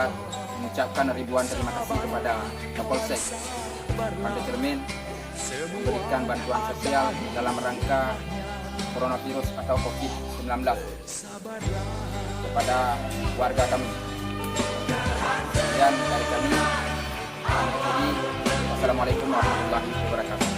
Barat mengucapkan ribuan terima kasih kepada Kapolsek Pantai Cermin memberikan bantuan sosial dalam rangka coronavirus atau COVID-19 kepada warga kami. Sekian dari kami. Jadi, wassalamualaikum warahmatullahi wabarakatuh.